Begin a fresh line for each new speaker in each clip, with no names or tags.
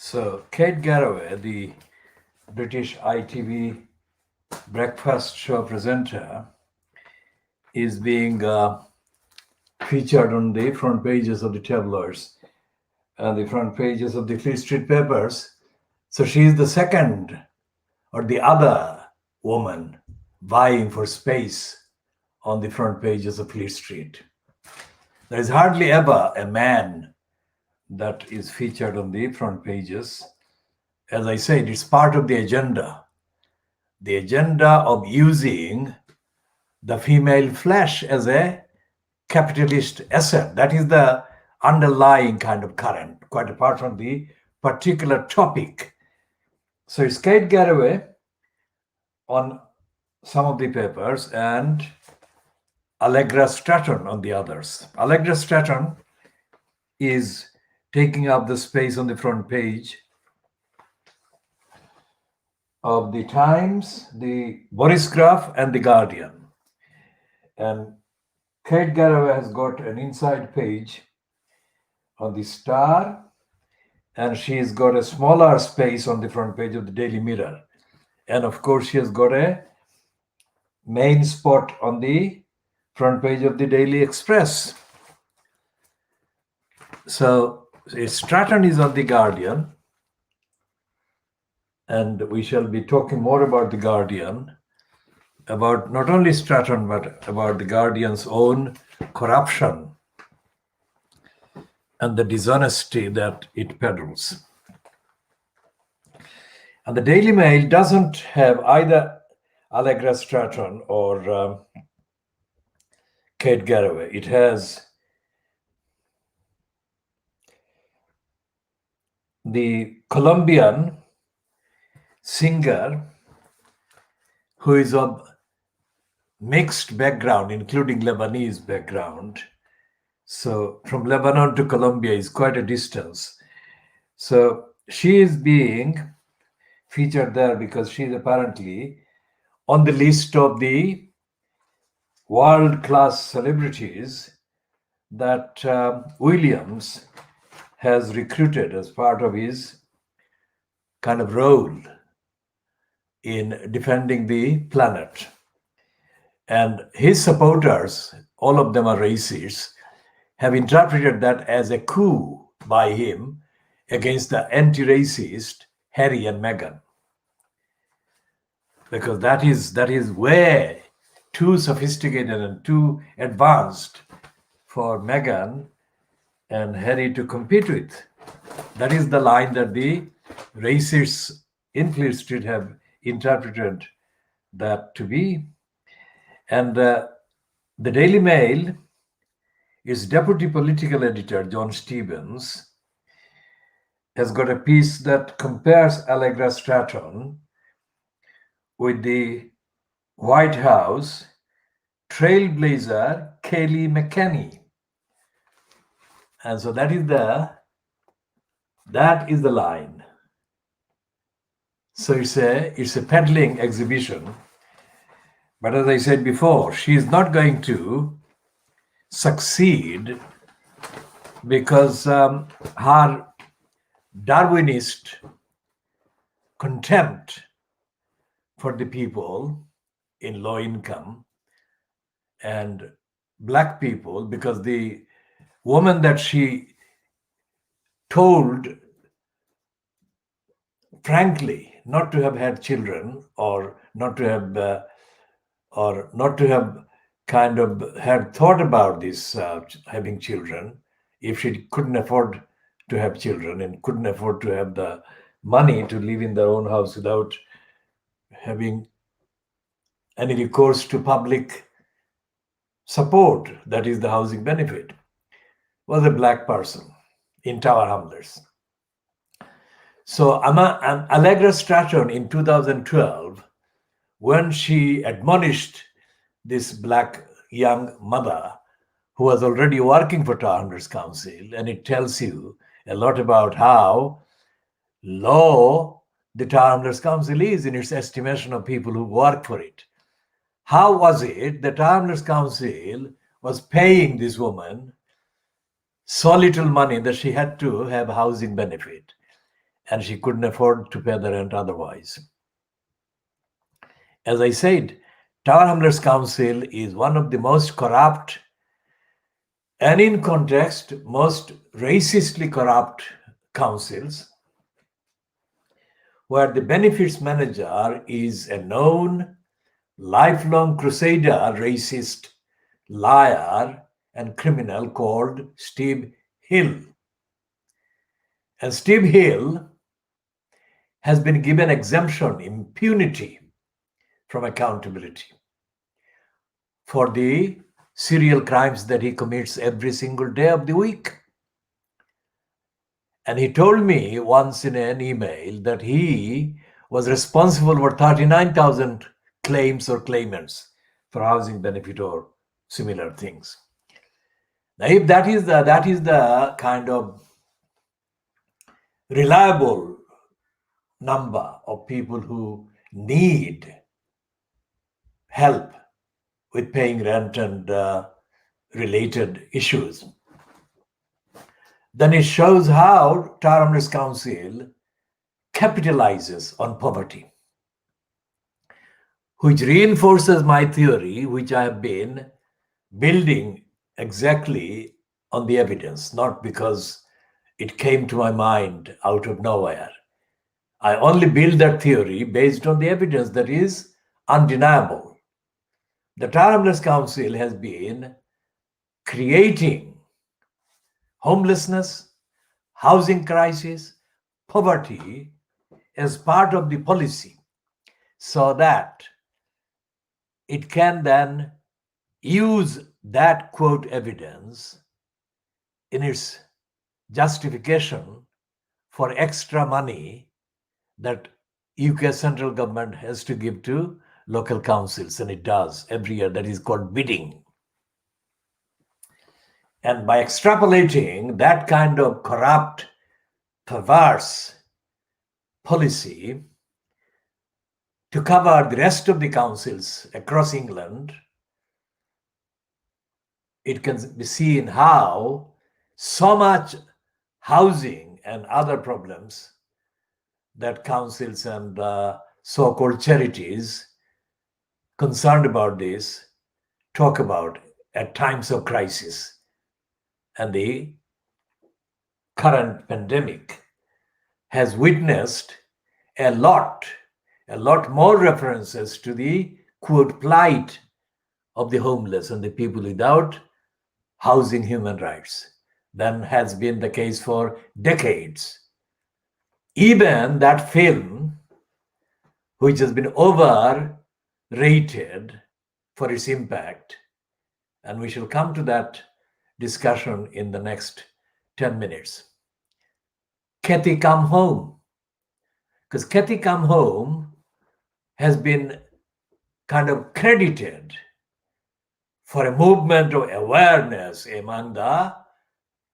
So, Kate Garraway, the British ITV breakfast show presenter, is being featured on the front pages of the tabloids and the front pages of the Fleet Street papers. So, she is the second or the other woman vying for space on the front pages of Fleet Street. There is hardly ever a man that is featured on the front pages. As I said, it's part of the agenda of using the female flesh as a capitalist asset. That is the underlying kind of current, quite apart from the particular topic. So it's Kate Garraway on some of the papers and Allegra Stratton on the others. Allegra Stratton is taking up the space on the front page of the Times, the Boris Graph, and the Guardian. And Kate Garraway has got an inside page on the Star, and she's got a smaller space on the front page of the Daily Mirror. And of course, she has got a main spot on the front page of the Daily Express. So Stratton is on the Guardian, and we shall be talking more about the Guardian, about not only Stratton, but about the Guardian's own corruption and the dishonesty that it peddles. And the Daily Mail doesn't have either Allegra Stratton or Kate Garraway. It has the Colombian singer who is of mixed background, including Lebanese background. So from Lebanon to Colombia is quite a distance. So she is being featured there because she is apparently on the list of the world-class celebrities that Williams has recruited as part of his kind of role in defending the planet. And his supporters, all of them are racists, have interpreted that as a coup by him against the anti-racist Harry and Meghan. Because that is way too sophisticated and too advanced for Meghan and Harry to compete with. That is the line that the racists in Fleet Street have interpreted that to be. And the Daily Mail, its deputy political editor, John Stevens, has got a piece that compares Allegra Stratton with the White House trailblazer Kayleigh McEnany. And so that is the line. So it's a peddling exhibition. But as I said before, she is not going to succeed because her Darwinist contempt for the people in low income and black people, because the woman that she told frankly not to have had children or not to have kind of had thought about this having children, if she couldn't afford to have children and couldn't afford to have the money to live in their own house without having any recourse to public support, that is the housing benefit, was a black person in Tower Hamlets. So Allegra Stratton in 2012, when she admonished this black young mother who was already working for Tower Hamlets Council, and it tells you a lot about how low the Tower Hamlets Council is in its estimation of people who work for it. How was it the Tower Hamlets Council was paying this woman so little money that she had to have housing benefit? and she couldn't afford to pay the rent otherwise. As I said, Tower Hamlets Council is one of the most corrupt and, in context, most racistly corrupt councils, where the benefits manager is a known lifelong crusader, racist, liar, and criminal called Steve Hill. And Steve Hill has been given exemption, impunity from accountability for the serial crimes that he commits every single day of the week. And he told me once in an email that he was responsible for 39,000 claims or claimants for housing benefit or similar things. Now, if that is the kind of reliable number of people who need help with paying rent and related issues, then it shows how Tower Hamlets Council capitalizes on poverty, which reinforces my theory, which I have been building exactly on the evidence, not because it came to my mind out of nowhere. I only build that theory based on the evidence that is undeniable. The Tower Hamlets Council has been creating homelessness, housing crisis, poverty as part of the policy, so that it can then use that quote evidence in its justification for extra money that UK central government has to give to local councils, and it does every year. That is called bidding. And by extrapolating that kind of corrupt, perverse policy to cover the rest of the councils across England, it can be seen how so much housing and other problems that councils and so-called charities concerned about this talk about at times of crisis. And the current pandemic has witnessed a lot more references to the quote plight of the homeless and the people without housing human rights than has been the case for decades. Even that film, which has been overrated for its impact, and we shall come to that discussion in the next 10 minutes. Kathy Come Home. Because Kathy Come Home has been kind of credited for a movement of awareness among the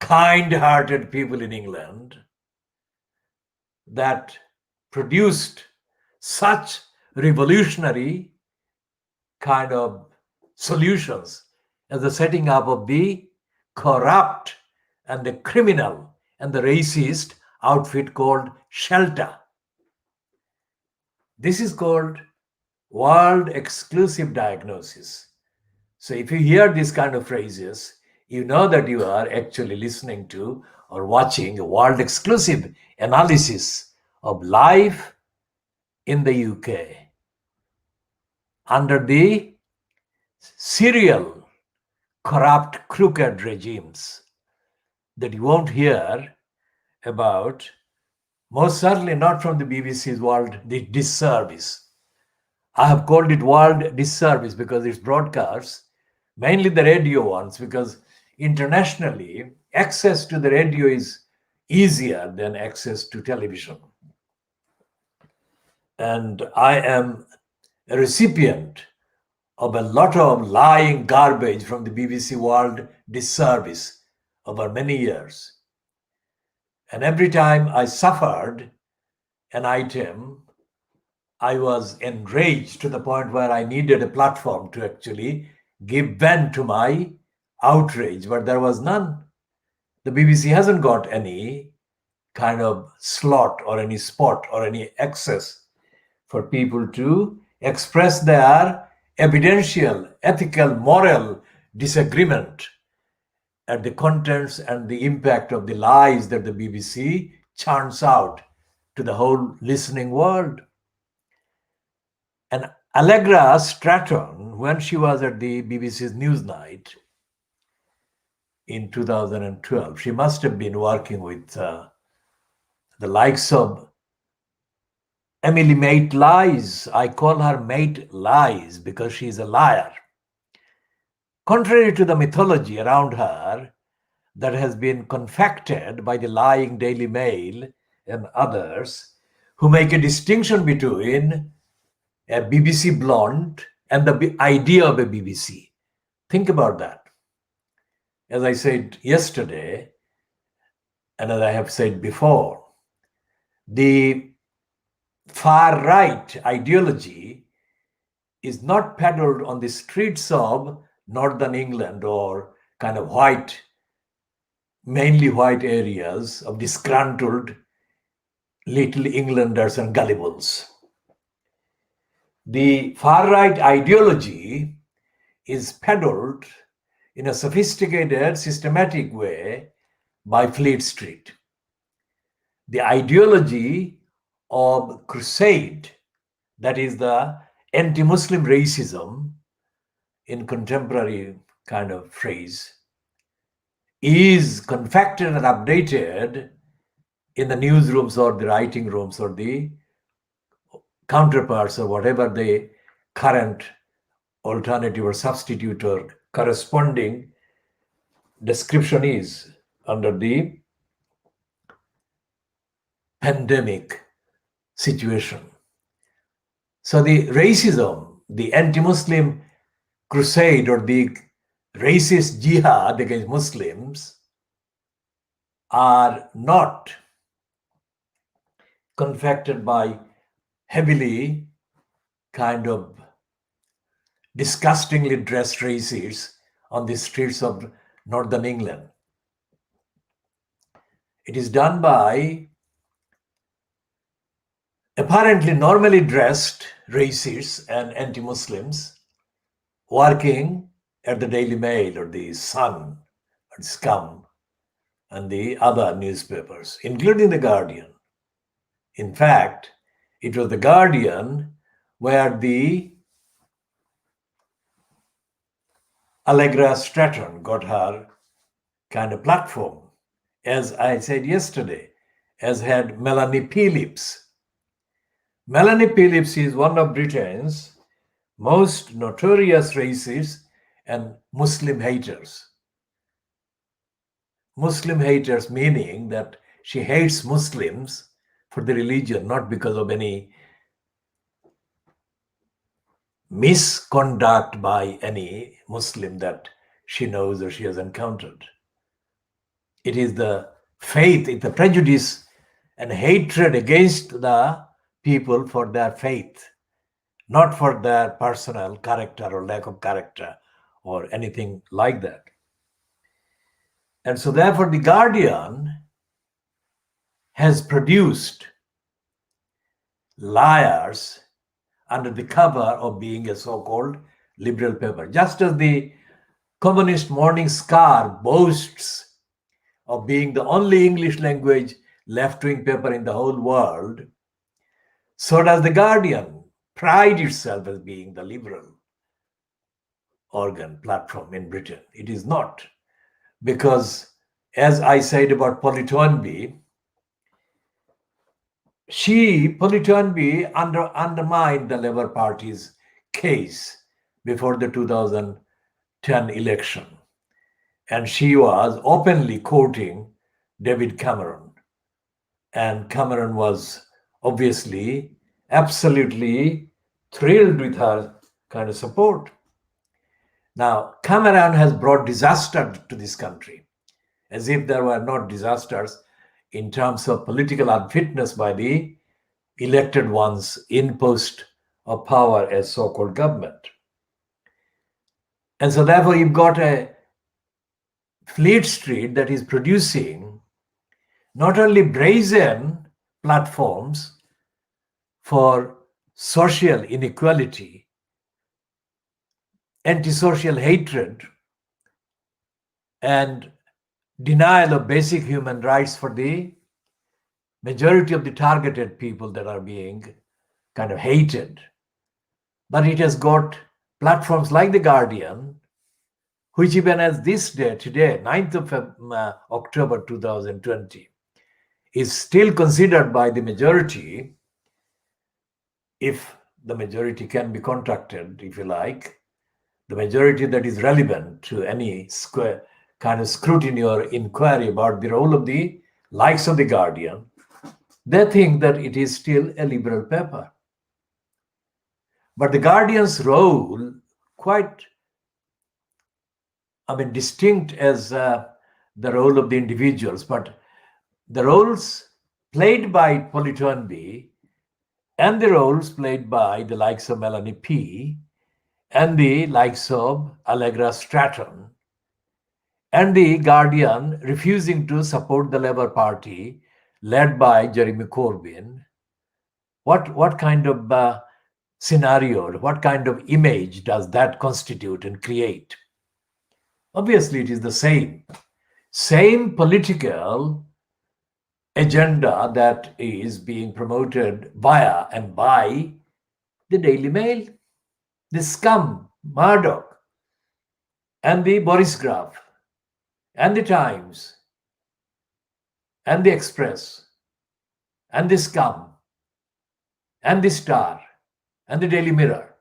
kind-hearted people in England that produced such revolutionary kind of solutions as the setting up of the corrupt and the criminal and the racist outfit called Shelter. This is called world exclusive diagnosis. So if you hear these kind of phrases, you know that you are actually listening to or watching a world exclusive analysis of life in the UK under the serial corrupt, crooked regimes that you won't hear about, most certainly not from the BBC's World Disservice. I have called it World Disservice because it's broadcasts, mainly the radio ones, because internationally, access to the radio is easier than access to television. And I am a recipient of a lot of lying garbage from the BBC World Disservice over many years. And every time I suffered an item, I was enraged to the point where I needed a platform to actually give vent to my outrage, but there was none. The BBC hasn't got any kind of slot or any spot or any access for people to express their evidential, ethical, moral disagreement at the contents and the impact of the lies that the BBC churns out to the whole listening world. And Allegra Stratton, when she was at the BBC's Newsnight in 2012, she must have been working with the likes of Emily Mate Lies. I call her Mate Lies because she's a liar. Contrary to the mythology around her that has been confected by the lying Daily Mail and others who make a distinction between a BBC blonde and the idea of a BBC. Think about that. As I said yesterday, and as I have said before, the far right ideology is not peddled on the streets of northern England or kind of white, mainly white areas of disgruntled little Englanders and gullibles. The far right ideology is peddled in a sophisticated, systematic way by Fleet Street. The ideology of crusade, that is the anti-Muslim racism in contemporary kind of phrase, is confected and updated in the newsrooms or the writing rooms or the counterparts or whatever the current alternative or substitute or corresponding description is under the pandemic situation. So the racism, the anti-Muslim crusade or the racist jihad against Muslims are not confected by heavily kind of disgustingly dressed racists on the streets of northern England. It is done by apparently normally dressed racists and anti-Muslims working at the Daily Mail or the Sun or Scum and the other newspapers, including the Guardian. In fact, it was the Guardian where the Allegra Stratton got her kind of platform. As I said yesterday, as had Melanie Phillips. Melanie Phillips is one of Britain's most notorious racists and Muslim haters. Muslim haters meaning that she hates Muslims for the religion, not because of any misconduct by any Muslim that she knows or she has encountered. It is the faith, it's the prejudice and hatred against the people for their faith, not for their personal character or lack of character or anything like that. And so therefore the Guardian has produced liars under the cover of being a so-called liberal paper. Just as the Communist Morning Star boasts of being the only English language left-wing paper in the whole world, so does the Guardian pride itself as being the liberal organ platform in Britain. It is not, because as I said about Polly Toynbee, Polly Toynbee undermined the Labour Party's case before the 2010 election. And she was openly quoting David Cameron. And Cameron was obviously absolutely thrilled with her kind of support. Now, Cameron has brought disaster to this country, as if there were not disasters in terms of political unfitness by the elected ones in post of power as so-called government. And so therefore you've got a Fleet Street that is producing not only brazen platforms for social inequality, antisocial hatred, and denial of basic human rights for the majority of the targeted people that are being kind of hated, but it has got platforms like The Guardian, which even as this day, today, 9th of October 2020, is still considered by the majority, if the majority can be contacted, if you like, the majority that is relevant to any square kind of scrutiny or inquiry about the role of the likes of The Guardian, they think that it is still a liberal paper. But The Guardian's role, quite, distinct as the role of the individuals, but the roles played by Polly Toynbee and the roles played by the likes of Melanie P. and the likes of Allegra Stratton, and The Guardian refusing to support the Labour Party led by Jeremy Corbyn. What kind of scenario, what kind of image does that constitute and create? Obviously, it is the same political agenda that is being promoted via and by the Daily Mail, the scum, Murdoch, and the Boris Graf, and the Times, and the Express, and the scum, and the Star, and the Daily Mirror.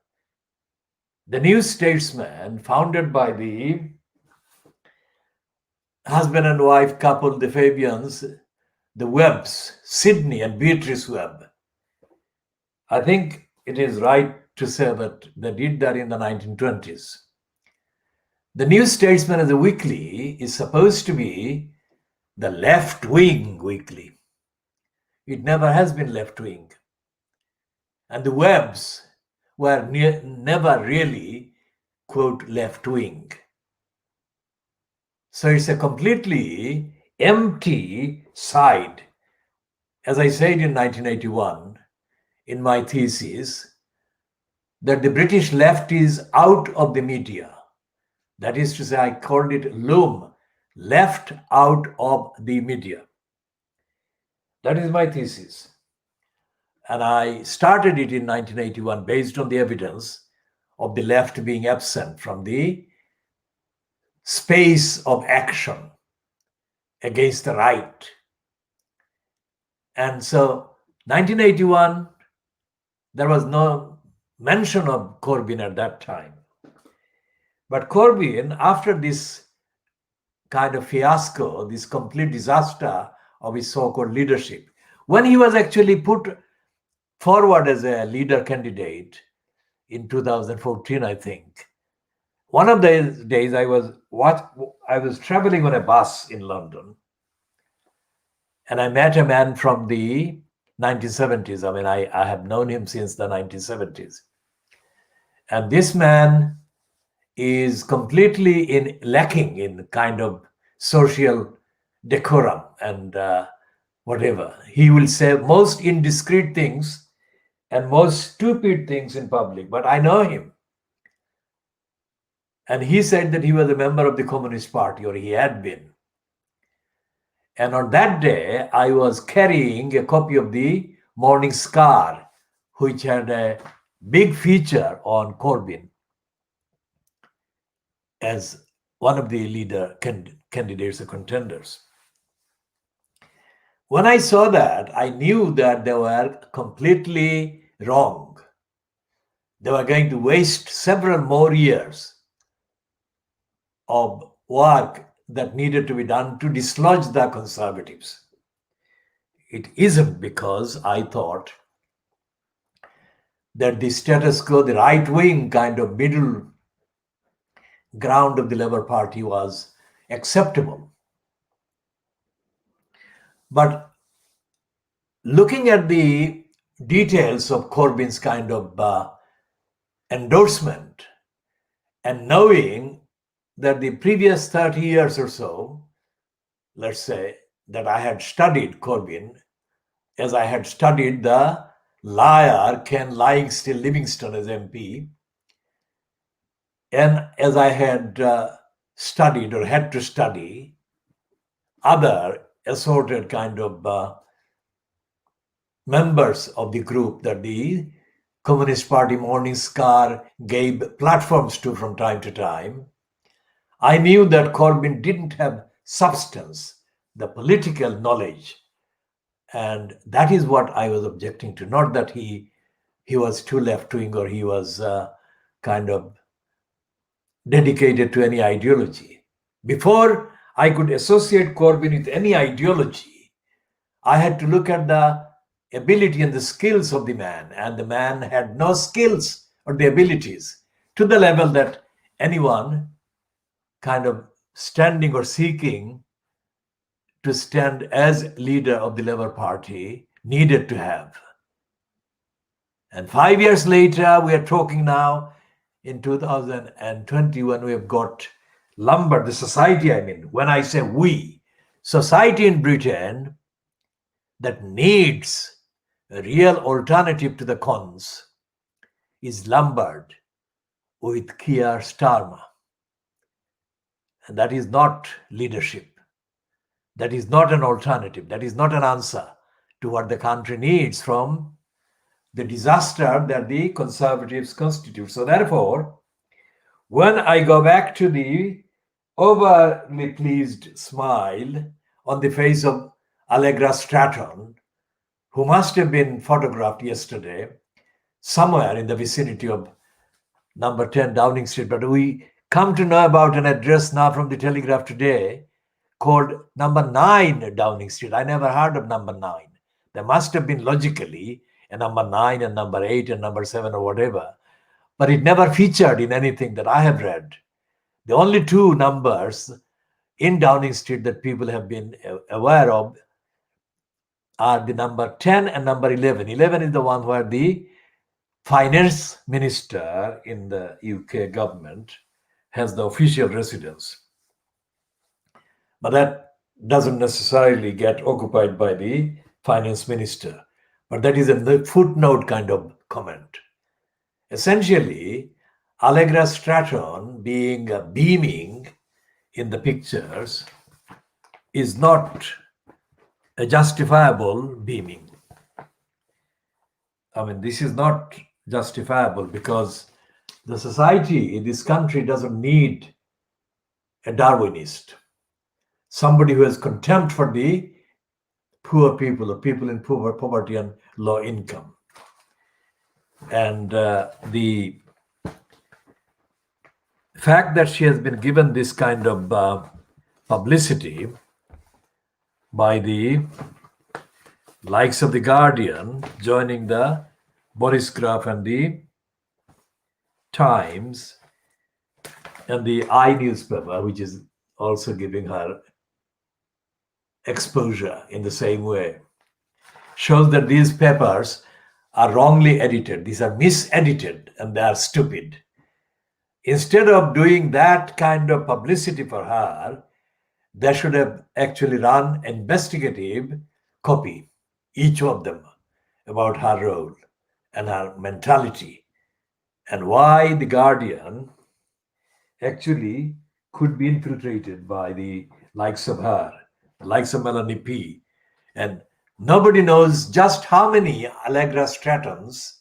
The New Statesman, founded by the husband and wife couple, the Fabians, the Webbs, Sidney and Beatrice Webb. I think it is right to say that they did that in the 1920s. The New Statesman as a weekly is supposed to be the left-wing weekly. It never has been left-wing. And the Webbs were never really, quote, left-wing. So it's a completely empty side. As I said in 1981 in my thesis, that the British left is out of the media. That is to say, I called it LOOM, left out of the media. That is my thesis. And I started it in 1981 based on the evidence of the left being absent from the space of action against the right. And so 1981, there was no mention of Corbyn at that time. But Corbyn, after this kind of fiasco, this complete disaster of his so-called leadership, when he was actually put forward as a leader candidate in 2014, I think, one of those days I was traveling on a bus in London, and I met a man from the 1970s. I have known him since the 1970s. And this man is completely lacking in kind of social decorum and whatever. He will say most indiscreet things and most stupid things in public, but I know him. And he said that he was a member of the Communist Party, or he had been. And on that day, I was carrying a copy of the Morning Star, which had a big feature on Corbyn as one of the leader candidates or contenders. When I saw that, I knew that they were completely wrong. They were going to waste several more years of work that needed to be done to dislodge the Conservatives. It isn't because I thought that the status quo, the right-wing kind of middle ground of the Labour Party was acceptable. But looking at the details of Corbyn's kind of endorsement and knowing that the previous 30 years or so, let's say, that I had studied Corbyn as I had studied the liar Ken Lying Still Livingston as MP, and as I had studied or had to study other assorted kind of members of the group that the Communist Party Morning Star gave platforms to from time to time, I knew that Corbyn didn't have substance, the political knowledge. And that is what I was objecting to, not that he was too left-wing or he was kind of dedicated to any ideology. Before I could associate Corbyn with any ideology, I had to look at the ability and the skills of the man, and the man had no skills or the abilities to the level that anyone kind of standing or seeking to stand as leader of the Labour Party needed to have. And 5 years later, we are talking now in 2020 when we have got lumber, the society, I mean, when I say we, society in Britain that needs a real alternative to the cons is lumbered with Keir Starmer. And that is not leadership. That is not an alternative. That is not an answer to what the country needs from the disaster that the Conservatives constitute. So therefore, when I go back to the overly pleased smile on the face of Allegra Stratton, who must have been photographed yesterday somewhere in the vicinity of number 10 Downing Street, but we come to know about an address now from the Telegraph today called number 9 Downing Street. I never heard of number 9. There must have been logically a number 9 and number 8 and number 7 or whatever, but it never featured in anything that I have read. The only two numbers in Downing Street that people have been aware of are the number 10 and number 11. 11 is the one where the finance minister in the UK government has the official residence. But that doesn't necessarily get occupied by the finance minister. But that is a footnote kind of comment. Essentially, Allegra Stratton being beaming in the pictures is not a justifiable beaming. I mean, this is not justifiable because the society in this country doesn't need a Darwinist, somebody who has contempt for the poor people or people in poverty and low income. And the fact that she has been given this kind of publicity by the likes of the Guardian joining the Boris Graf and the Times and the I newspaper, which is also giving her exposure in the same way, shows that these papers are wrongly edited. These are misedited and they are stupid. Instead of doing that kind of publicity for her, they should have actually run investigative copy, each of them, about her role and her mentality and why the Guardian actually could be infiltrated by the likes of her, likes of Melanie P. And nobody knows just how many Allegra Strattons,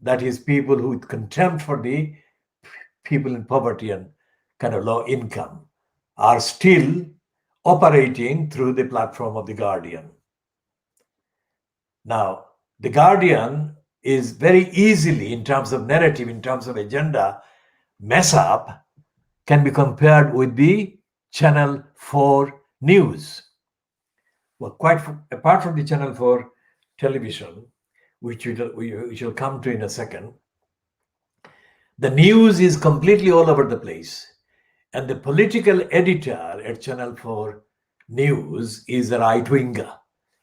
that is, people who with contempt for the people in poverty and kind of low income, are still operating through the platform of the Guardian. Now, the Guardian is very easily, in terms of narrative, in terms of agenda, mess up, can be compared with the Channel 4 news. Well, quite apart from the Channel 4 television, which we shall come to in a second, the news is completely all over the place. And the political editor at Channel 4 News is a right-winger.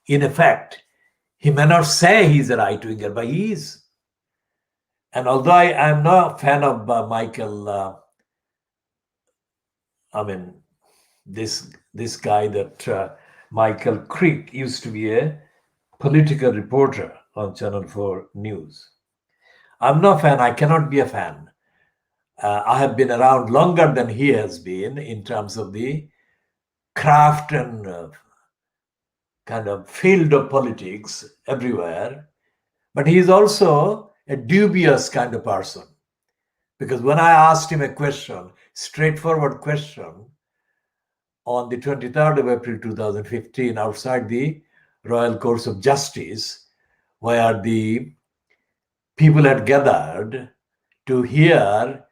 In effect, he may not say he's a right-winger, but he is. And although I am not a fan of Michael, this guy that Michael Creek used to be a political reporter on Channel 4 News. I'm no fan, I cannot be a fan. I have been around longer than he has been in terms of the craft and kind of field of politics everywhere. But he is also a dubious kind of person. Because when I asked him a question, straightforward question, on the 23rd of April 2015, outside the Royal Courts of Justice, where the people had gathered to hear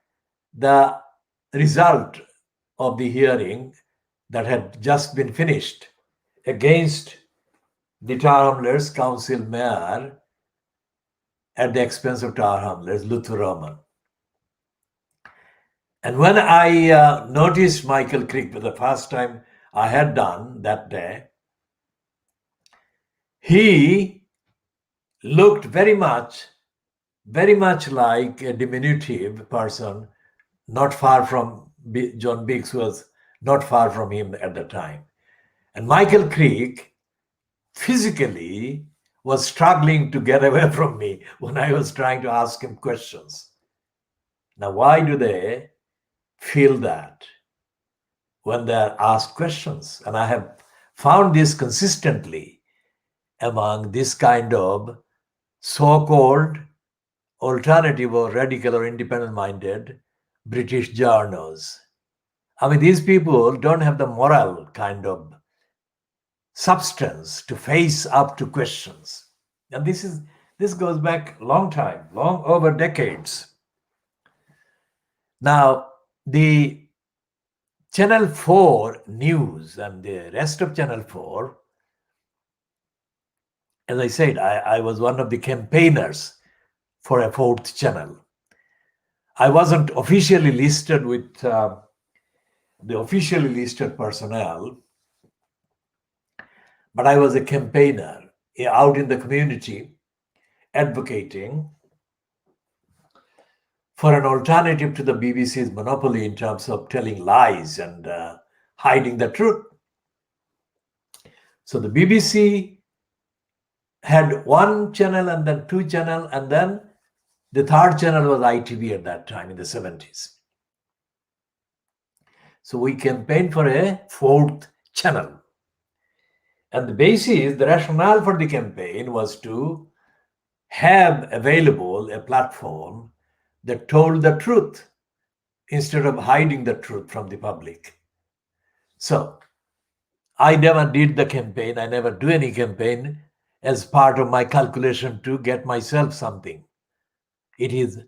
the result of the hearing that had just been finished against the Tower Hamlets Council Mayor at the expense of Tower Hamlets, Luther Roman. And when I noticed Michael Creek for the first time I had done that day, he looked very much like a diminutive person, not far from John Biggs, who was not far from him at the time. And Michael Creek physically was struggling to get away from me when I was trying to ask him questions. Now, why do they feel that when they're asked questions? And I have found this consistently among this kind of so-called alternative or radical or independent-minded British journals. I mean, these people don't have the moral kind of substance to face up to questions. And this goes back a long time, long over decades. Now, the Channel 4 News and the rest of Channel 4, as I said, I was one of the campaigners for a fourth channel. I wasn't officially listed with the officially listed personnel, but I was a campaigner out in the community advocating for an alternative to the BBC's monopoly in terms of telling lies and hiding the truth. So the BBC had one channel and then two channels, and then the third channel was ITV at that time in the 70s. So we campaigned for a fourth channel. And the basis, the rationale for the campaign was to have available a platform that told the truth instead of hiding the truth from the public. So I never did the campaign. I never do any campaign as part of my calculation to get myself something. It is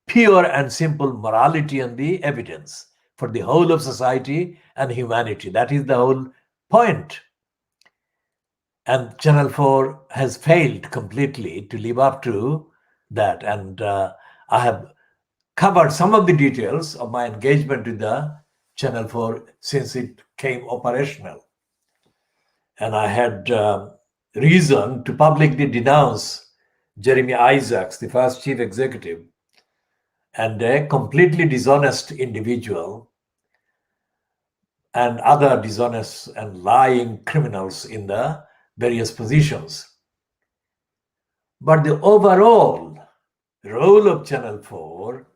pure and simple morality and the evidence for the whole of society and humanity. That is the whole point. And Channel 4 has failed completely to live up to that. And I have covered some of the details of my engagement with the Channel 4 since it came operational. And I had reason to publicly denounce Jeremy Isaacs, the first chief executive, and a completely dishonest individual and other dishonest and lying criminals in the various positions. But the overall role of Channel 4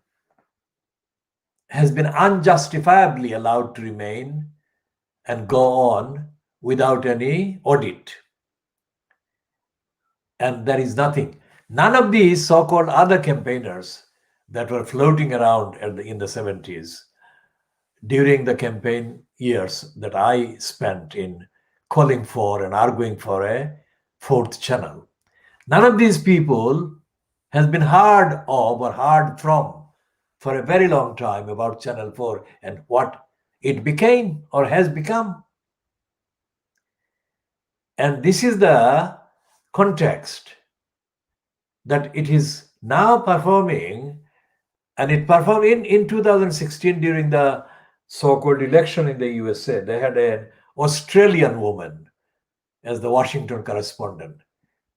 has been unjustifiably allowed to remain and go on without any audit. And there is nothing. None of these so-called other campaigners that were floating around in the 70s during the campaign years that I spent in calling for and arguing for a fourth channel. None of these people has been heard of or heard from for a very long time about Channel 4 and what it became or has become. And this is the context that it is now performing, and it performed in 2016 during the so-called election in the USA. They had an Australian woman as the Washington correspondent.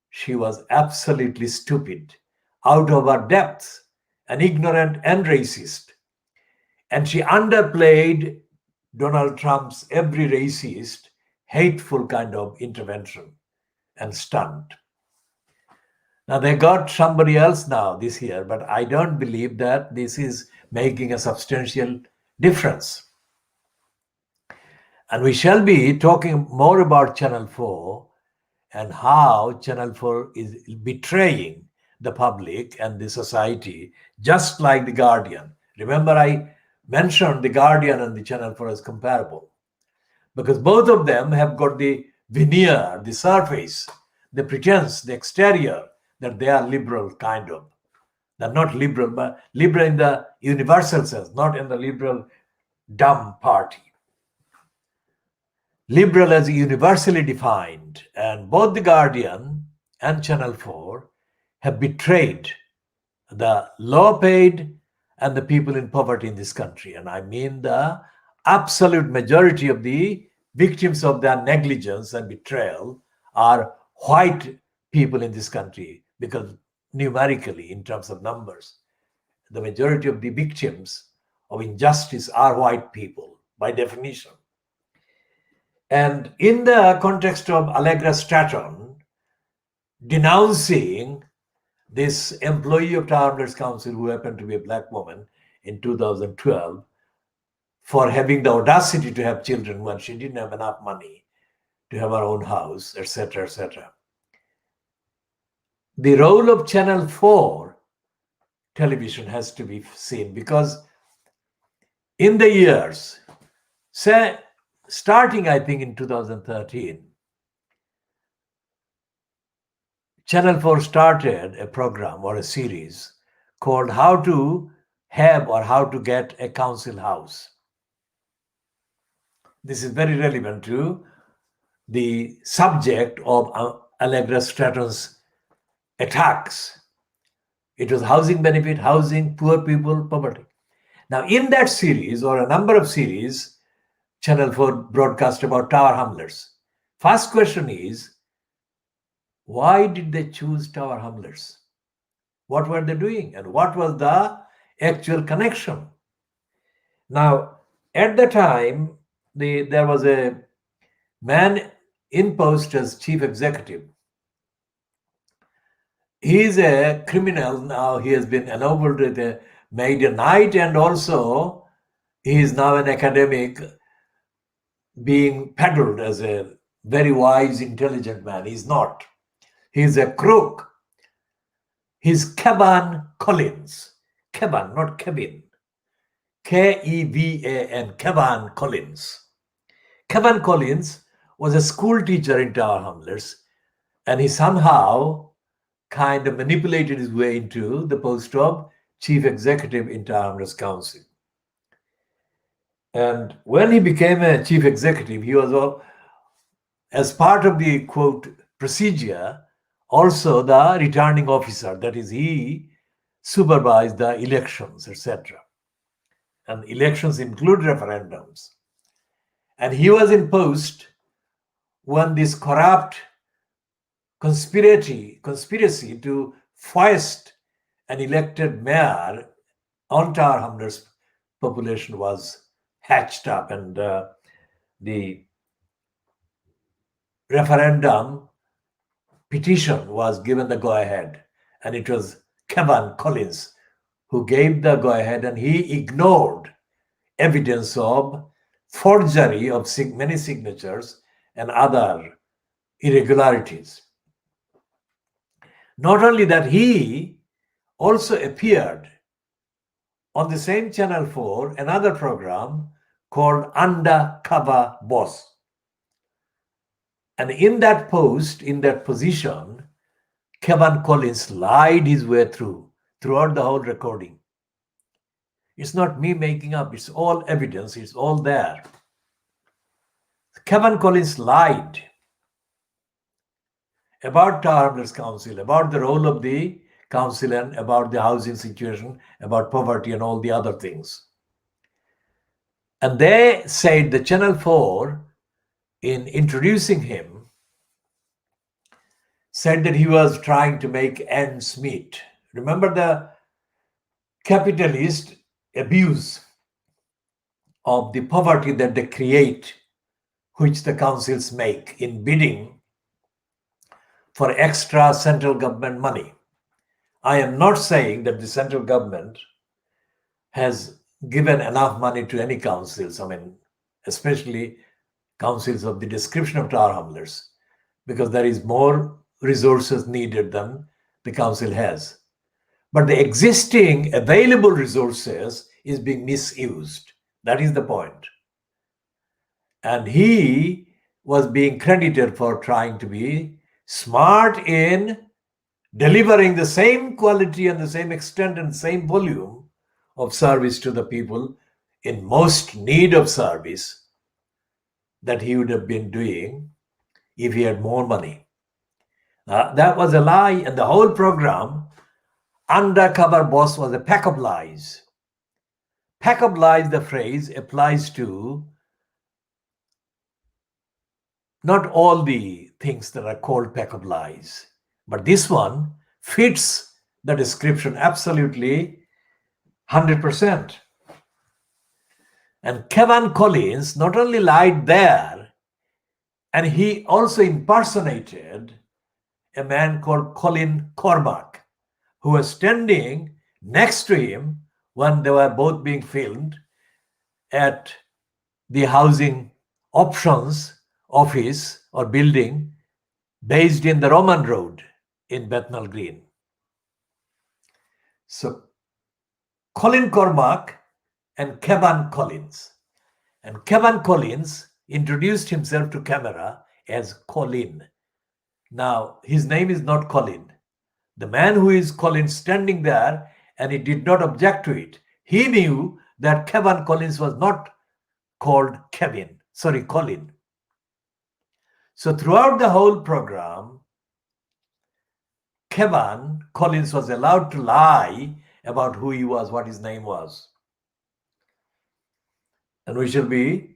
She was absolutely stupid, out of her depth, and ignorant and racist. And she underplayed Donald Trump's every racist hateful kind of intervention and stunt. Now they got somebody else now this year, but I don't believe that this is making a substantial difference. And we shall be talking more about Channel 4 and how Channel 4 is betraying the public and the society, just like The Guardian. Remember, I mentioned The Guardian and the Channel 4 as comparable because both of them have got the veneer, the surface, the pretense, the exterior that they are liberal, kind of. They're not liberal, but liberal in the universal sense, not in the liberal dumb party. Liberal as universally defined, and both The Guardian and Channel 4 have betrayed the low-paid and the people in poverty in this country. And I mean the absolute majority of the victims of their negligence and betrayal are white people in this country, because numerically, in terms of numbers, the majority of the victims of injustice are white people by definition. And in the context of Allegra Stratton denouncing this employee of Tower Hamlets Council, who happened to be a black woman in 2012, for having the audacity to have children when she didn't have enough money to have her own house, etc., etc. The role of Channel 4 television has to be seen, because in the years, say, starting I think in 2013, Channel 4 started a program or a series called How to Have or How to Get a Council House. This is very relevant to the subject of Allegra Stratton's attacks. It was housing benefit, housing, poor people, poverty. Now, in that series, or a number of series, Channel 4 broadcast about Tower Hamlets. First question is, why did they choose Tower Hamlets? What were they doing? And what was the actual connection? Now, at the time, there was a man in post as chief executive. He is a criminal now. He has been ennobled with a made a knight, and also he is now an academic being peddled as a very wise, intelligent man. He's not. He's a crook. He's Kevan Collins. Kevan, not Kevin. Kevan, Kevan Collins. Kevan Collins was a school teacher in Tower Hamlets, and he somehow kind of manipulated his way into the post of chief executive in Tower Hamlets Council. And when he became a chief executive, he was, as part of the quote procedure, also the returning officer. That is, he supervised the elections, etc. And elections include referendums. And he was in post when this corrupt conspiracy to foist an elected mayor on Tower Hamlets population was hatched up, and the referendum petition was given the go-ahead, and it was Kevan Collins who gave the go-ahead, and he ignored evidence of forgery of many signatures and other irregularities. Not only that, he also appeared on the same Channel 4, another program called Undercover Boss. And in that post, in that position, Kevan Collins lied his way throughout the whole recording. It's not me making up, it's all evidence, it's all there. Kevan Collins lied about Tower Hamlets Council, about the role of the council, and about the housing situation, about poverty and all the other things. And they said, the Channel 4, in introducing him, said that he was trying to make ends meet. Remember the capitalist abuse of the poverty that they create which the councils make in bidding for extra central government money. I am not saying that the central government has given enough money to any councils, especially councils of the description of tar hamlers, because there is more resources needed than the council has. But the existing available resources is being misused. That is the point. And he was being credited for trying to be smart in delivering the same quality and the same extent and same volume of service to the people in most need of service that he would have been doing if he had more money. That was a lie, and the whole program, Undercover Boss, was a pack of lies. Pack of lies, the phrase applies to not all the things that are called pack of lies, but this one fits the description absolutely 100%. And Kevin Collins not only lied there, and he also impersonated a man called Colin Cormack, who was standing next to him when they were both being filmed at the housing options office or building based in the Roman Road in Bethnal Green. So Colin Cormack and Kevin Collins. And Kevin Collins introduced himself to camera as Colin. Now, his name is not Colin. The man who is Colin standing there, and he did not object to it. He knew that Kevin Collins was not called Colin. So throughout the whole program, Kevin Collins was allowed to lie about who he was, what his name was. And we shall be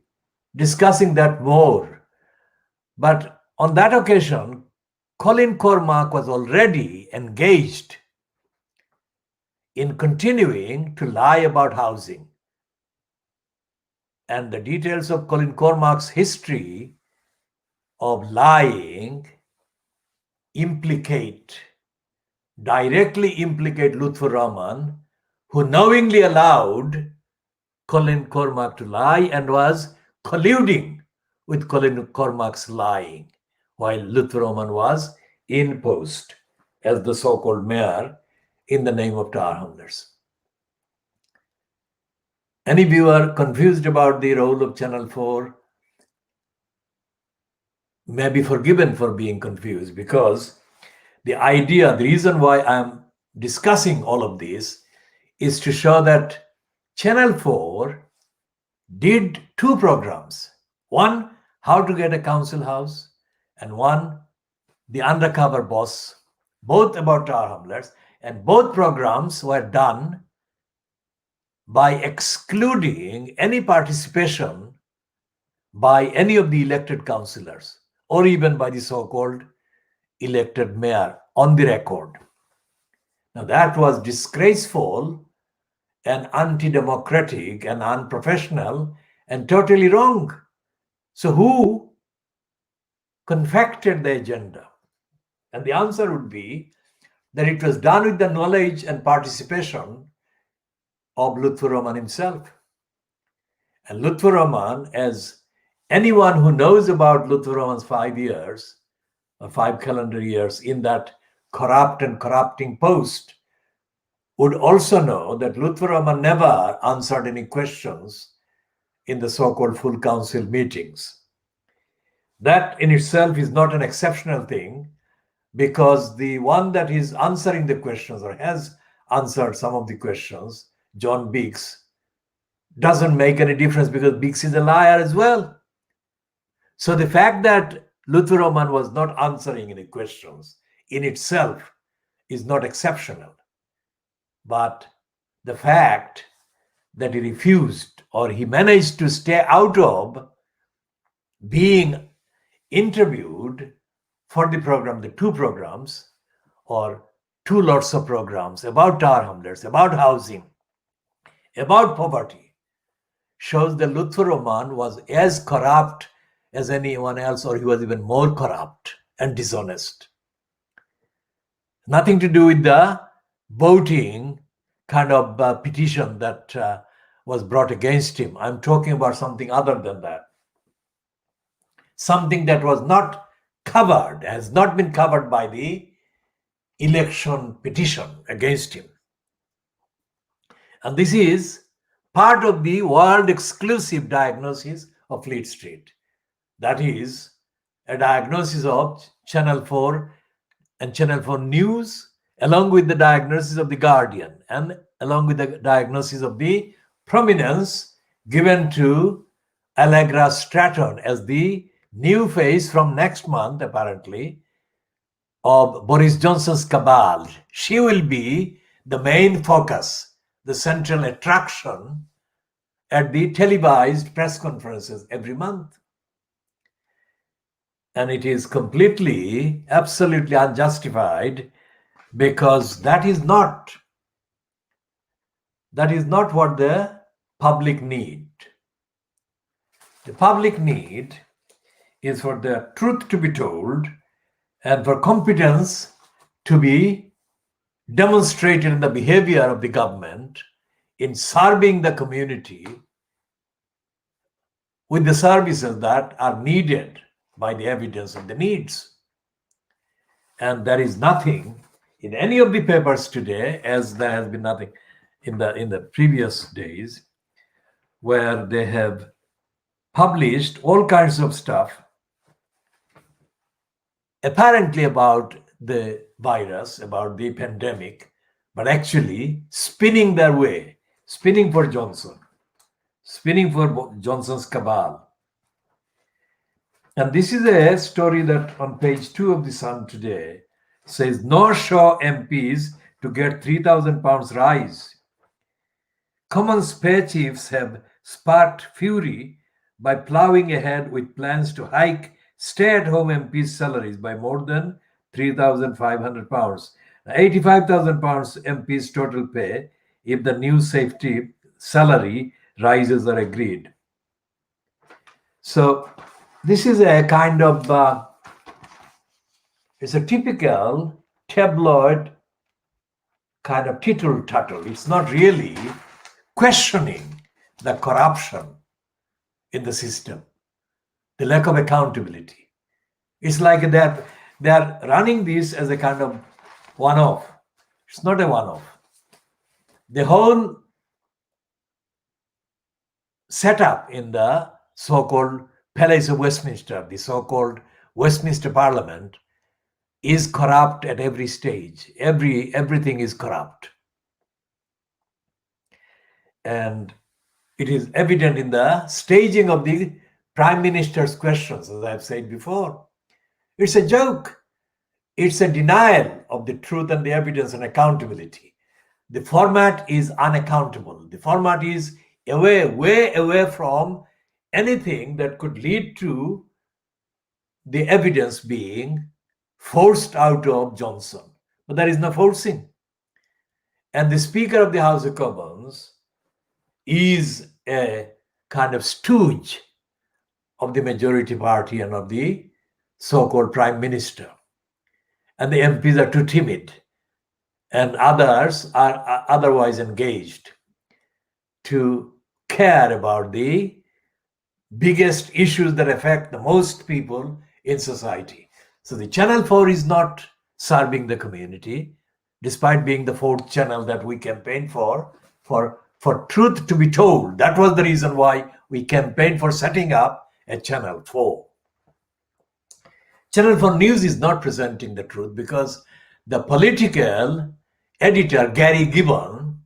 discussing that more. But on that occasion, Colin Cormack was already engaged in continuing to lie about housing. And the details of Colin Cormack's history of lying directly implicate Lutfur Rahman, who knowingly allowed Colin Cormack to lie and was colluding with Colin Cormack's lying, while Lutfur Rahman was in post as the so-called mayor in the name of tar hamlers. Any viewer confused about the role of Channel 4 may be forgiven for being confused, because the reason why I'm discussing all of this is to show that Channel 4 did two programs. One, how to get a council house, and one, the Undercover Boss, both about tar hamlers, and both programs were done by excluding any participation by any of the elected councillors or even by the so-called elected mayor on the record. Now that was disgraceful and anti-democratic and unprofessional and totally wrong. So who confected the agenda? And the answer would be that it was done with the knowledge and participation of Lutfur Rahman himself. And Lutfur Rahman, as anyone who knows about Lutfur Rahman's 5 years, or 5 calendar years in that corrupt and corrupting post, would also know that Lutfur Rahman never answered any questions in the so-called full council meetings. That in itself is not an exceptional thing, because the one that is answering the questions or has answered some of the questions, John Biggs, doesn't make any difference because Biggs is a liar as well. So the fact that Lutfur Rahman was not answering any questions in itself is not exceptional. But the fact that he refused, or he managed to stay out of being interviewed for the program, the two programs, or two lots of programs about tar hamlers, about housing, about poverty, shows that Lutfur Rahman was as corrupt as anyone else, or he was even more corrupt and dishonest. Nothing to do with the voting kind of petition that was brought against him. I'm talking about something other than that. Something that was not covered, has not been covered by the election petition against him. And this is part of the world exclusive diagnosis of Fleet Street. That is a diagnosis of Channel 4 and Channel 4 News, along with the diagnosis of The Guardian, and along with the diagnosis of the prominence given to Allegra Stratton as the new face from next month, apparently, of Boris Johnson's cabal. She will be the main focus, the central attraction at the televised press conferences every month. And it is completely, absolutely unjustified, because that is not what the public need. The public need is for the truth to be told and for competence to be demonstrated in the behavior of the government in serving the community with the services that are needed by the evidence of the needs. And there is nothing in any of the papers today, as there has been nothing in the previous days, where they have published all kinds of stuff apparently about the virus, about the pandemic, but actually spinning their way, spinning for Johnson, spinning for Johnson's cabal. And this is a story that on page 2 of the Sun today says, North Shore MPs to get £3,000 rise. Commons pay chiefs have sparked fury by ploughing ahead with plans to hike stay-at-home MPs' salaries by more than £3,500. £85,000 MPs' total pay if the new safety salary rises are agreed. So this is a kind of, it's a typical tabloid kind of tittle-tattle. It's not really questioning the corruption in the system, the lack of accountability. It's like that they are running this as a kind of one-off. It's not a one-off. The whole setup in the so-called Palace of Westminster, the so-called Westminster Parliament, is corrupt at every stage. Everything is corrupt. And it is evident in the staging of the Prime Minister's questions, as I've said before. It's a joke. It's a denial of the truth and the evidence and accountability. The format is unaccountable. The format is way away from anything that could lead to the evidence being forced out of Johnson. But there is no forcing. And the Speaker of the House of Commons is a kind of stooge of the majority party and of the so-called Prime Minister. And the MPs are too timid, and others are otherwise engaged to care about the biggest issues that affect the most people in society. So the Channel 4 is not serving the community, despite being the fourth channel that we campaign for truth to be told. That was the reason why we campaigned for setting up a Channel 4. Channel 4 News is not presenting the truth because the political editor, Gary Gibbon,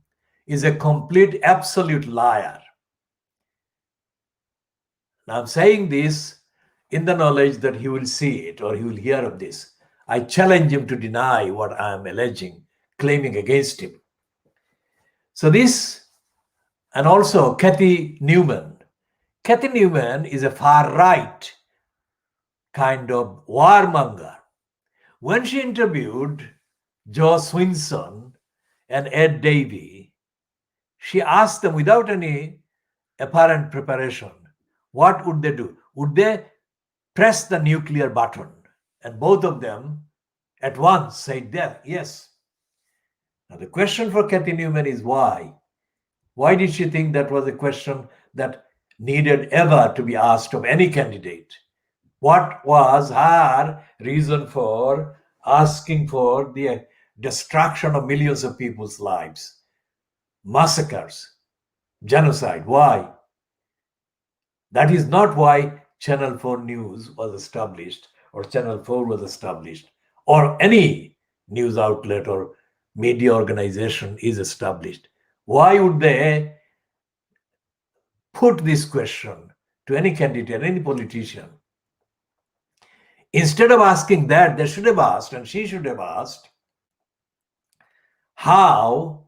is a complete, absolute liar. Now, I'm saying this in the knowledge that he will see it or he will hear of this. I challenge him to deny what I am alleging, claiming against him. So this, and also Cathy Newman. Cathy Newman is a far-right kind of warmonger. When she interviewed Joe Swinson and Ed Davey, she asked them without any apparent preparation, what would they do? Would they press the nuclear button. And both of them at once said that, yes. Now the question for Kathy Newman is why? Why did she think that was a question that needed ever to be asked of any candidate? What was her reason for asking for the destruction of millions of people's lives, massacres, genocide? Why? That is not why Channel 4 News was established, or Channel 4 was established, or any news outlet or media organization is established. Why would they put this question to any candidate, any politician? Instead of asking that, they should have asked, and she should have asked, how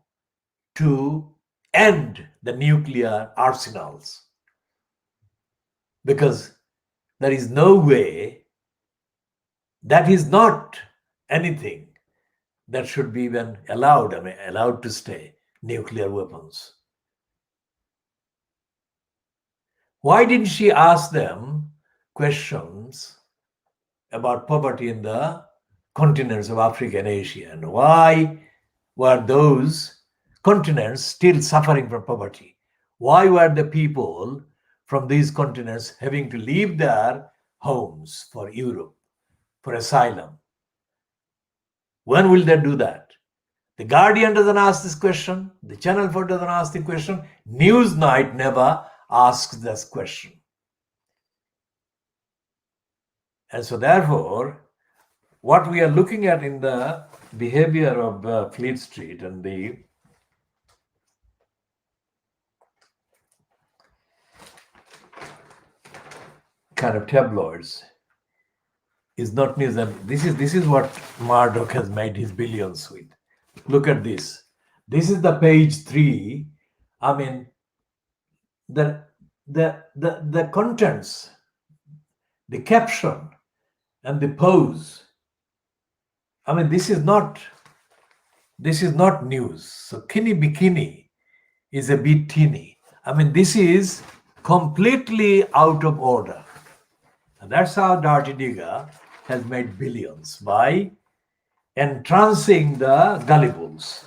to end the nuclear arsenals. Because there is no way, that is not anything that should be even allowed, allowed to stay, nuclear weapons. Why didn't she ask them questions about poverty in the continents of Africa and Asia? And why were those continents still suffering from poverty? Why were the people from these continents having to leave their homes for Europe, for asylum? When will they do that? The Guardian doesn't ask this question. The Channel 4 doesn't ask the question. Newsnight never asks this question. And so therefore, what we are looking at in the behavior of Fleet Street and the kind of tabloids is not news. And this is what Murdoch has made his billions with. Look at this. This is the page 3. I mean, the contents, the caption, and the pose. I mean, this is not news. So Kini Bikini is a bit teeny. I mean, this is completely out of order. And that's how Dirty Digger has made billions, by entrancing the gullibles.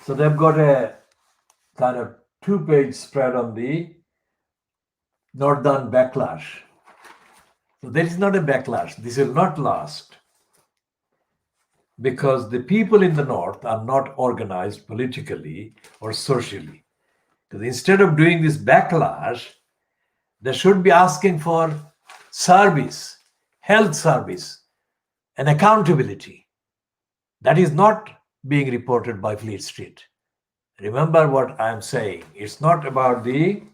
So they've got a kind of 2-page spread on the Northern backlash. So there is not a backlash. This will not last, because the people in the North are not organized politically or socially. Because instead of doing this backlash, they should be asking for service, health service, and accountability. That is not being reported by Fleet Street. Remember what I am saying. It's not about the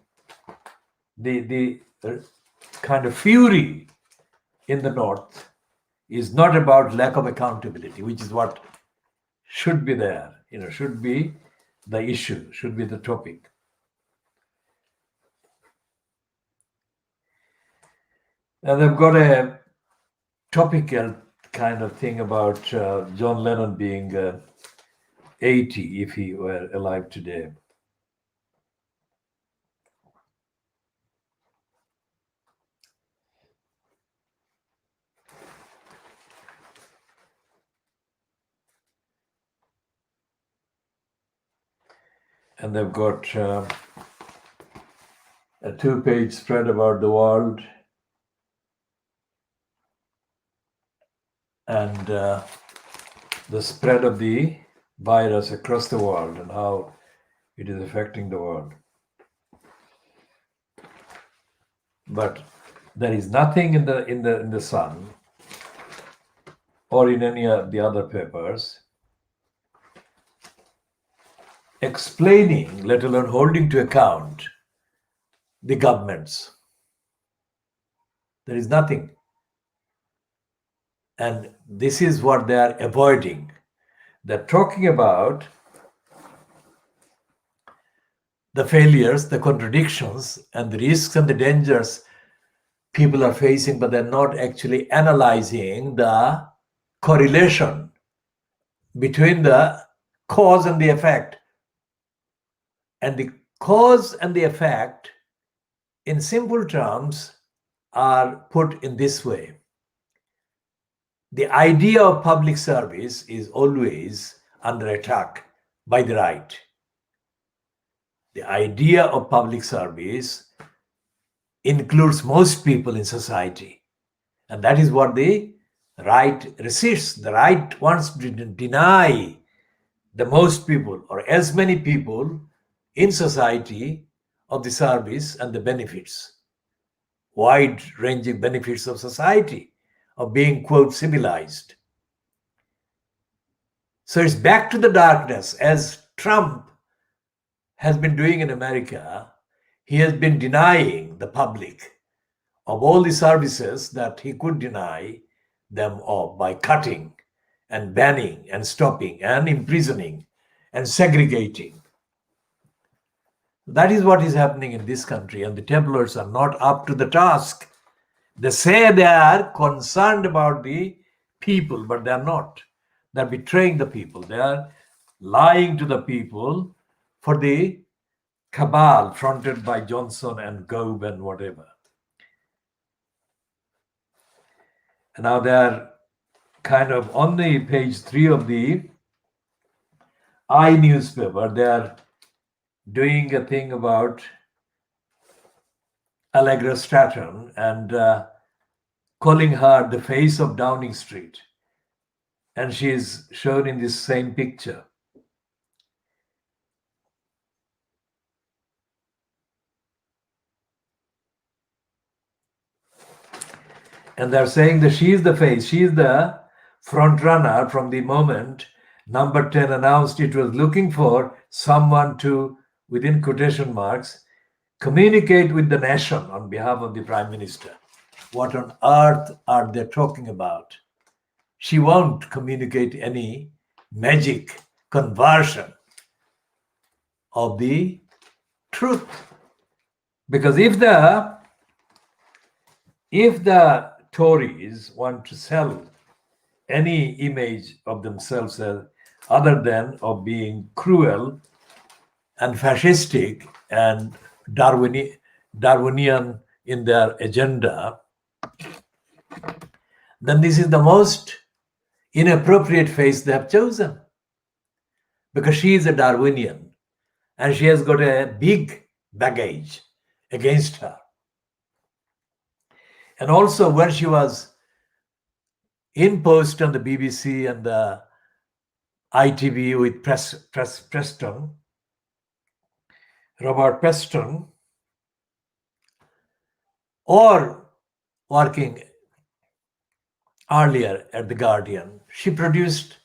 kind of fury in the North, is not about lack of accountability, which is what should be there, should be the issue, should be the topic. And they've got a topical kind of thing about John Lennon being 80 if he were alive today. And they've got a 2-page spread about the world and the spread of the virus across the world and how it is affecting the world. But there is nothing in the Sun or in any of the other papers explaining, let alone holding to account, the governments. There is nothing. And this is what they are avoiding. They're talking about the failures, the contradictions, and the risks and the dangers people are facing, but they're not actually analyzing the correlation between the cause and the effect. And the cause and the effect, in simple terms, are put in this way. The idea of public service is always under attack by the right. The idea of public service includes most people in society. And that is what the right resists. The right wants to deny the most people or as many people in society of the service and the benefits, wide-ranging benefits of society, of being, quote, civilized. So it's back to the darkness, as Trump has been doing in America. He has been denying the public of all the services that he could deny them of by cutting and banning and stopping and imprisoning and segregating. That is what is happening in this country, and the tabloids are not up to the task. They say they are concerned about the people, but they are not. They are betraying the people. They are lying to the people for the cabal fronted by Johnson and Gove and whatever. And now they are kind of on the page 3 of the newspaper. They are doing a thing about Allegra Stratton and calling her the face of Downing Street. And she is shown in this same picture. And they're saying that she is the face, she is the front runner from the moment Number 10 announced it was looking for someone to, within quotation marks, communicate with the nation on behalf of the Prime Minister. What on earth are they talking about? She won't communicate any magic conversion of the truth. Because if the Tories want to sell any image of themselves as other than of being cruel and fascistic and Darwinian in their agenda, then this is the most inappropriate face they have chosen. Because she is a Darwinian and she has got a big baggage against her. And also when she was in post on the BBC and the ITV with Preston, Robert Preston, or working earlier at The Guardian, she produced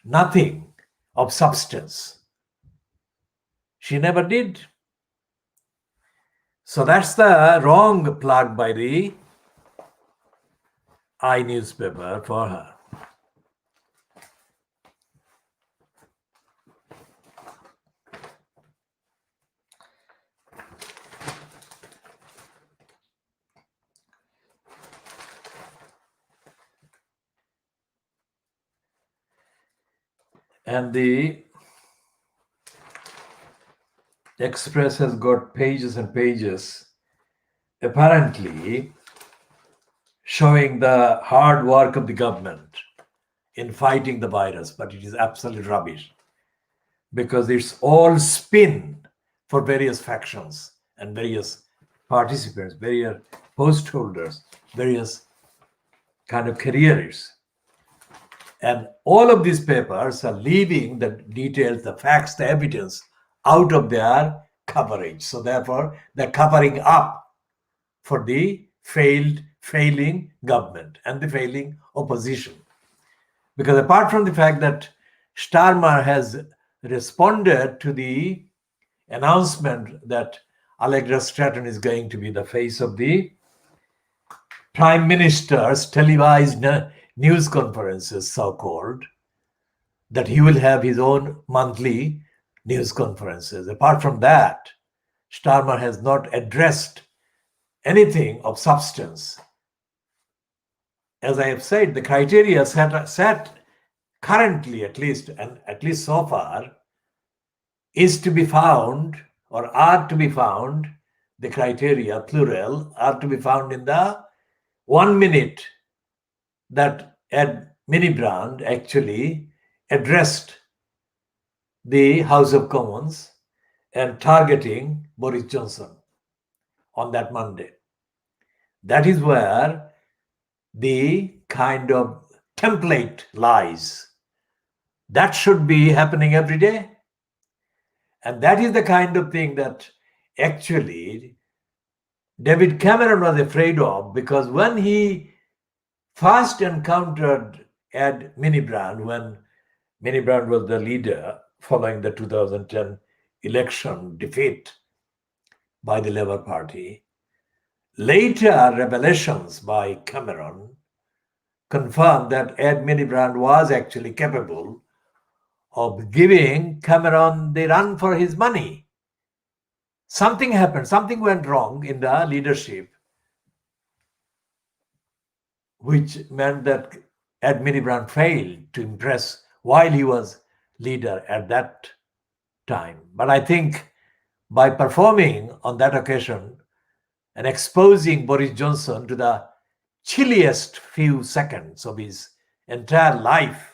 nothing of substance. She never did. So that's the wrong plug by the newspaper for her. And the Express has got pages and pages, apparently showing the hard work of the government in fighting the virus, but it is absolute rubbish because it's all spin for various factions and various participants, various post holders, various kind of careers. And all of these papers are leaving the details, the facts, the evidence out of their coverage. So therefore, they're covering up for the failing government and the failing opposition. Because apart from the fact that Starmer has responded to the announcement that Allegra Stratton is going to be the face of the Prime Minister's televised news conferences, so-called, that he will have his own monthly news conferences. Apart from that, Starmer has not addressed anything of substance. As I have said, the criteria set currently, at least so far, is to be found, or are to be found, the criteria, plural, are to be found in the 1 minute that Ed Miliband actually addressed the House of Commons and targeting Boris Johnson on that Monday. That is where the kind of template lies. That should be happening every day. And that is the kind of thing that actually David Cameron was afraid of, because when he first encountered Ed Miliband, when Miliband was the leader following the 2010 election defeat by the Labour Party, later revelations by Cameron confirmed that Ed Miliband was actually capable of giving Cameron the run for his money. Something happened, something went wrong in the leadership, which meant that Ed Miliband failed to impress while he was leader at that time. But I think by performing on that occasion and exposing Boris Johnson to the chilliest few seconds of his entire life,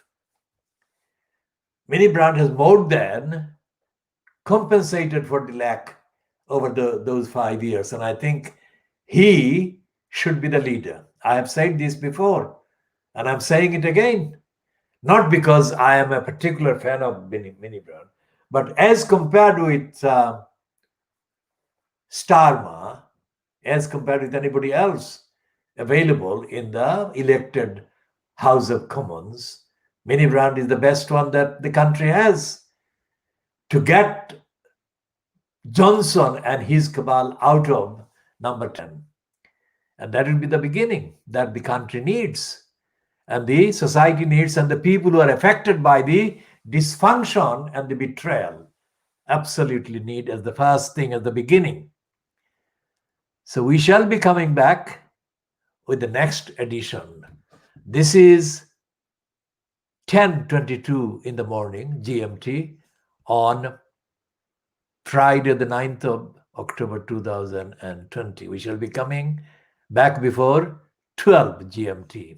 Miliband has more than compensated for the lack over those 5 years. And I think he should be the leader. I have said this before, and I'm saying it again, not because I am a particular fan of Miliband, but as compared with Starmer, as compared with anybody else available in the elected House of Commons, Miliband is the best one that the country has to get Johnson and his cabal out of number 10. And that will be the beginning that the country needs, and the society needs, and the people who are affected by the dysfunction and the betrayal absolutely need as the first thing at the beginning. So we shall be coming back with the next edition. This is 10:22 in the morning GMT on Friday the 9th of October 2020. We shall be coming back before 12 GMT.